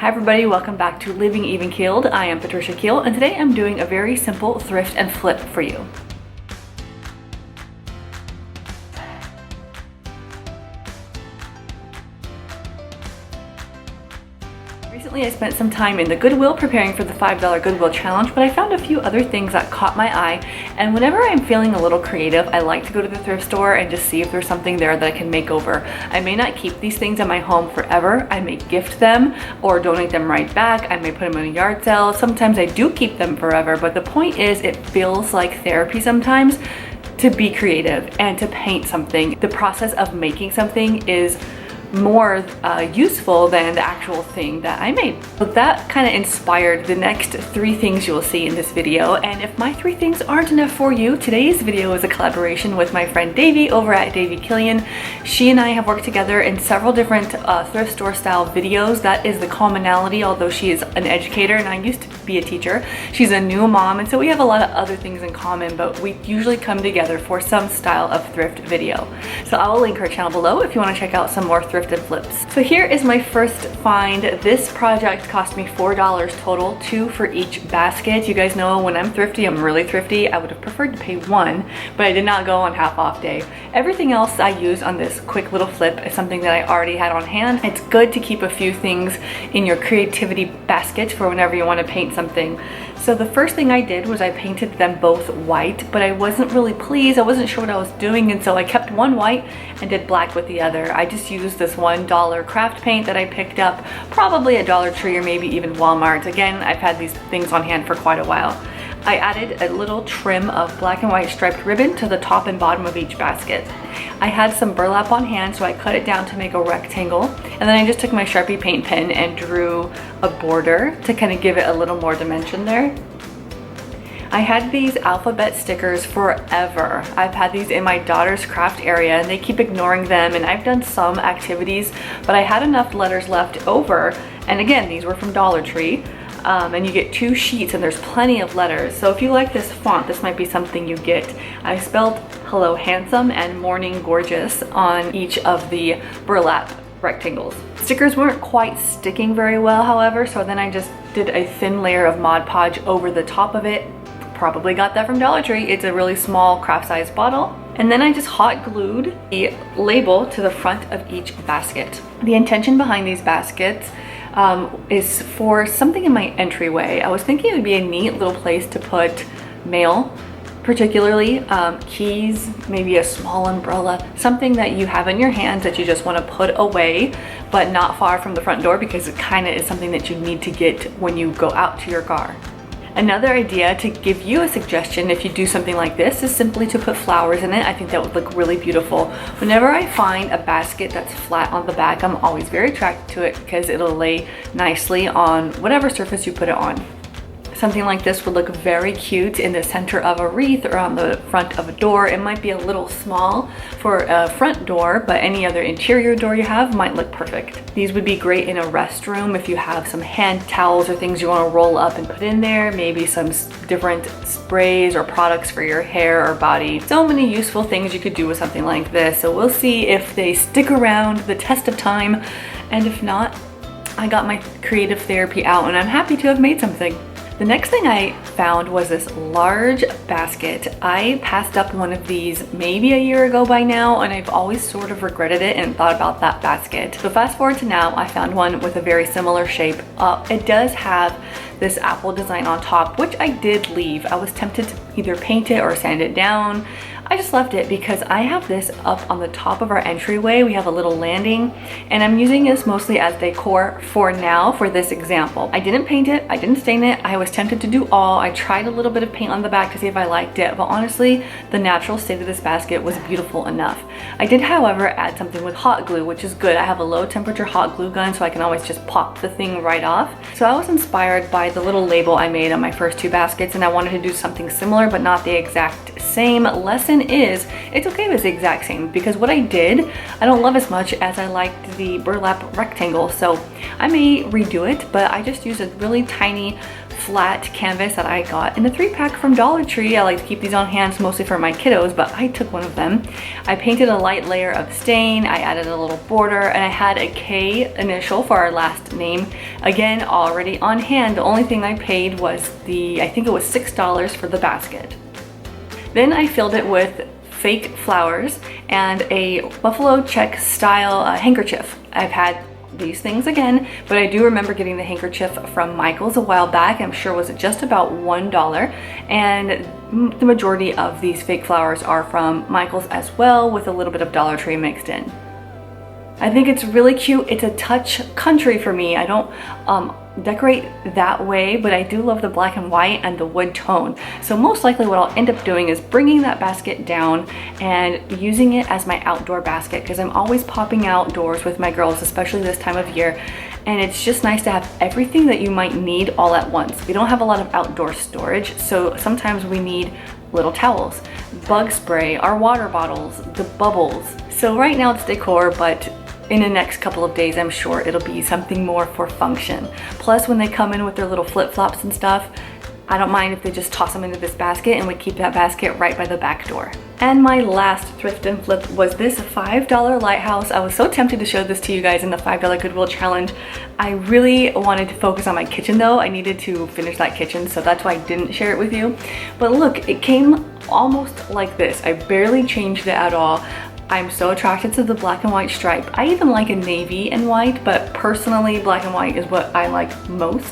Hi everybody, welcome back to Living Even Keeled. I am Patricia Keel, and today I'm doing a very simple thrift and flip for you. Recently I spent some time in the Goodwill preparing for the $5 Goodwill challenge, but I found a few other things that caught my eye, and whenever I'm feeling a little creative, I like to go to the thrift store and just see if there's something there that I can make over. I may not keep these things in my home forever. I may gift them or donate them right back. I may put them in a yard sale. Sometimes I do keep them forever, but the point is it feels like therapy sometimes to be creative and to paint something. The process of making something is more useful than the actual thing that I made. So that kind of inspired the next 3 things you'll see in this video. And if my 3 things aren't enough for you, today's video is a collaboration with my friend Davey over at Davey Killian. She and I have worked together in several different thrift store style videos. That is the commonality, although she is an educator and I used to be a teacher. She's a new mom, and so we have a lot of other things in common, but we usually come together for some style of thrift video. So I will link her channel below if you want to check out some more thrift and flips. So here is my first find. This project cost me $4 total, 2 for each basket. You guys know when I'm thrifty, I'm really thrifty. I would have preferred to pay 1, but I did not go on half off day. Everything else I used on this quick little flip is something that I already had on hand. It's good to keep a few things in your creativity basket for whenever you want to paint something. So the first thing I did was I painted them both white, but I wasn't really pleased. I wasn't sure what I was doing, and so I kept one white and did black with the other. I just used this $1 craft paint that I picked up probably at Dollar Tree or maybe even Walmart. Again, I've had these things on hand for quite a while. I added a little trim of black and white striped ribbon to the top and bottom of each basket. I had some burlap on hand, so I cut it down to make a rectangle, and then I just took my Sharpie paint pen and drew a border to kind of give it a little more dimension there. I had these alphabet stickers forever. I've had these in my daughter's craft area and they keep ignoring them, and I've done some activities, but I had enough letters left over, and again, these were from Dollar Tree. And you get 2 sheets and there's plenty of letters. So if you like this font, this might be something you get. I spelled hello handsome and morning gorgeous on each of the burlap rectangles. Stickers weren't quite sticking very well, however, so then I just did a thin layer of Mod Podge over the top of it. Probably got that from Dollar Tree. It's a really small craft size bottle. And then I just hot glued the label to the front of each basket. The intention behind these baskets is for something in my entryway. I was thinking it would be a neat little place to put mail, particularly keys, maybe a small umbrella, something that you have in your hands that you just want to put away, but not far from the front door, because it kind of is something that you need to get when you go out to your car. Another idea to give you a suggestion if you do something like this is simply to put flowers in it. I think that would look really beautiful. Whenever I find a basket that's flat on the back, I'm always very attracted to it because it'll lay nicely on whatever surface you put it on. Something like this would look very cute in the center of a wreath or on the front of a door. It might be a little small for a front door, but any other interior door you have might look perfect. These would be great in a restroom if you have some hand towels or things you want to roll up and put in there, maybe some different sprays or products for your hair or body. So many useful things you could do with something like this. So we'll see if they stick around the test of time, and if not, I got my creative therapy out and I'm happy to have made something. The next thing I found was this large basket. I passed up one of these maybe a year ago by now, and I've always sort of regretted it and thought about that basket. So fast forward to now, I found one with a very similar shape. It does have this apple design on top, which I did leave. I was tempted to either paint it or sand it down. I just left it because I have this up on the top of our entryway. We have a little landing, and I'm using this mostly as decor for now for this example. I didn't paint it, I didn't stain it. I was tempted to do all. I tried a little bit of paint on the back to see if I liked it, but honestly, the natural state of this basket was beautiful enough. I did, however, add something with hot glue, which is good. I have a low temperature hot glue gun, so I can always just pop the thing right off. So I was inspired by the little label I made on my first 2 baskets, and I wanted to do something similar, but not the exact same. Less lesson is it's okay if it's the exact same, because what I did, I don't love as much as I liked the burlap rectangle. So I may redo it, but I just used a really tiny flat canvas that I got in the 3-pack from Dollar Tree. I like to keep these on hand mostly for my kiddos, but I took one of them. I painted a light layer of stain, I added a little border, and I had a K initial for our last name. Again, already on hand. The only thing I paid was I think it was $6 for the basket. Then I filled it with fake flowers and a buffalo check style handkerchief. I've had these things again, but I do remember getting the handkerchief from Michael's a while back. I'm sure it was just about $1, and the majority of these fake flowers are from Michael's as well, with a little bit of Dollar Tree mixed in. I think it's really cute. It's a touch country for me. I don't decorate that way, but I do love the black and white and the wood tone. So most likely what I'll end up doing is bringing that basket down and using it as my outdoor basket, because I'm always popping outdoors with my girls, especially this time of year. And it's just nice to have everything that you might need all at once. We don't have a lot of outdoor storage, so sometimes we need little towels, bug spray, our water bottles, the bubbles. So right now it's decor, but in the next couple of days, I'm sure it'll be something more for function. Plus, when they come in with their little flip-flops and stuff, I don't mind if they just toss them into this basket, and we keep that basket right by the back door. And my last thrift and flip was this $5 lighthouse. I was so tempted to show this to you guys in the $5 Goodwill challenge. I really wanted to focus on my kitchen though. I needed to finish that kitchen, so that's why I didn't share it with you. But look, it came almost like this. I barely changed it at all. I'm so attracted to the black and white stripe. I even like a navy and white, but personally black and white is what I like most.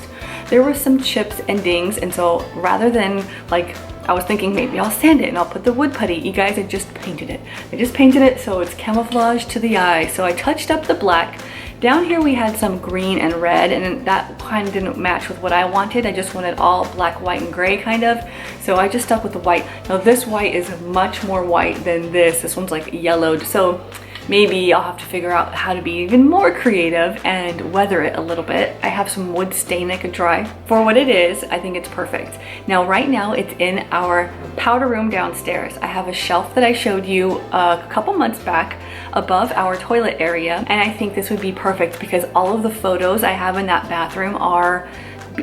There were some chips and dings, and so rather than like, I was thinking maybe I'll sand it and I'll put the wood putty. You guys, I just painted it. I just painted it so it's camouflage to the eye. So I touched up the black. Down here we had some green and red, and that kind of didn't match with what I wanted. I just wanted all black, white, and gray kind of. So I just stuck with the white. Now this white is much more white than this. This one's like yellowed. So maybe I'll have to figure out how to be even more creative and weather it a little bit. I have some wood stain I could try. For what it is, I think it's perfect. Now right now it's in our powder room downstairs. I have a shelf that I showed you a couple months back above our toilet area, and I think this would be perfect because all of the photos I have in that bathroom are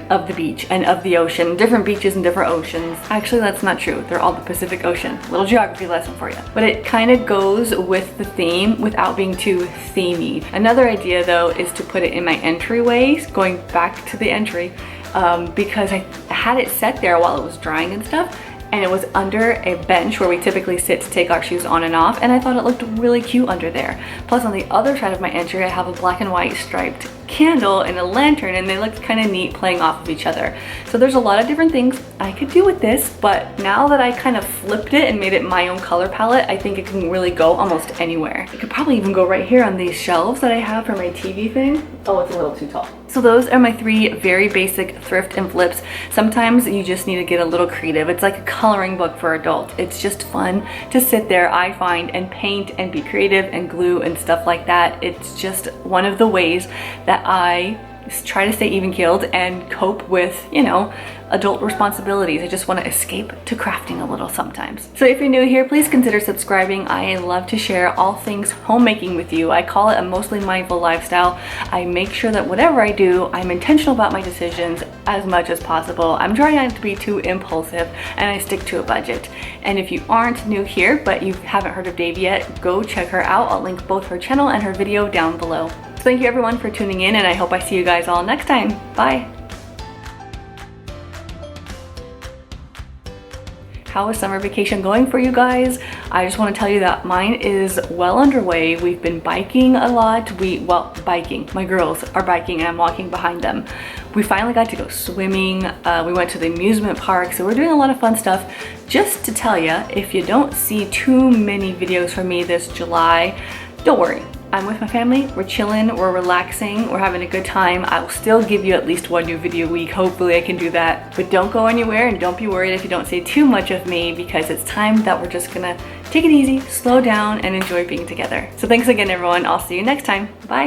of the beach and of the ocean, different beaches and different oceans. Actually, that's not true. They're all the Pacific Ocean. Little geography lesson for you. But it kind of goes with the theme without being too themey. Another idea though is to put it in my entryway, going back to the entry, because I had it set there while it was drying and stuff, and it was under a bench where we typically sit to take our shoes on and off, and I thought it looked really cute under there. Plus on the other side of my entry I have a black and white striped candle and a lantern, and they looked kind of neat playing off of each other. So there's a lot of different things I could do with this, but now that I kind of flipped it and made it my own color palette, I think it can really go almost anywhere. It could probably even go right here on these shelves that I have for my TV thing. Oh, it's a little too tall. So those are my 3 very basic thrift and flips. Sometimes you just need to get a little creative. It's like a coloring book for adults. It's just fun to sit there, I find, and paint and be creative and glue and stuff like that. It's just one of the ways that I try to stay even-keeled and cope with, you know, adult responsibilities. I just want to escape to crafting a little sometimes. So if you're new here, please consider subscribing. I love to share all things homemaking with you. I call it a mostly mindful lifestyle. I make sure that whatever I do, I'm intentional about my decisions as much as possible. I'm trying not to be too impulsive, and I stick to a budget. And if you aren't new here, but you haven't heard of Davy yet, go check her out. I'll link both her channel and her video down below. So thank you everyone for tuning in, and I hope I see you guys all next time. Bye. How is summer vacation going for you guys? I just want to tell you that mine is well underway. We've been biking a lot. Biking. My girls are biking and I'm walking behind them. We finally got to go swimming. We went to the amusement park, so we're doing a lot of fun stuff. Just to tell you, if you don't see too many videos from me this July, don't worry. I'm with my family, we're chilling, we're relaxing, we're having a good time. I'll still give you at least 1 new video a week. Hopefully I can do that. But don't go anywhere, and don't be worried if you don't see too much of me, because it's time that we're just gonna take it easy, slow down, and enjoy being together. So thanks again everyone. I'll see you next time. Bye.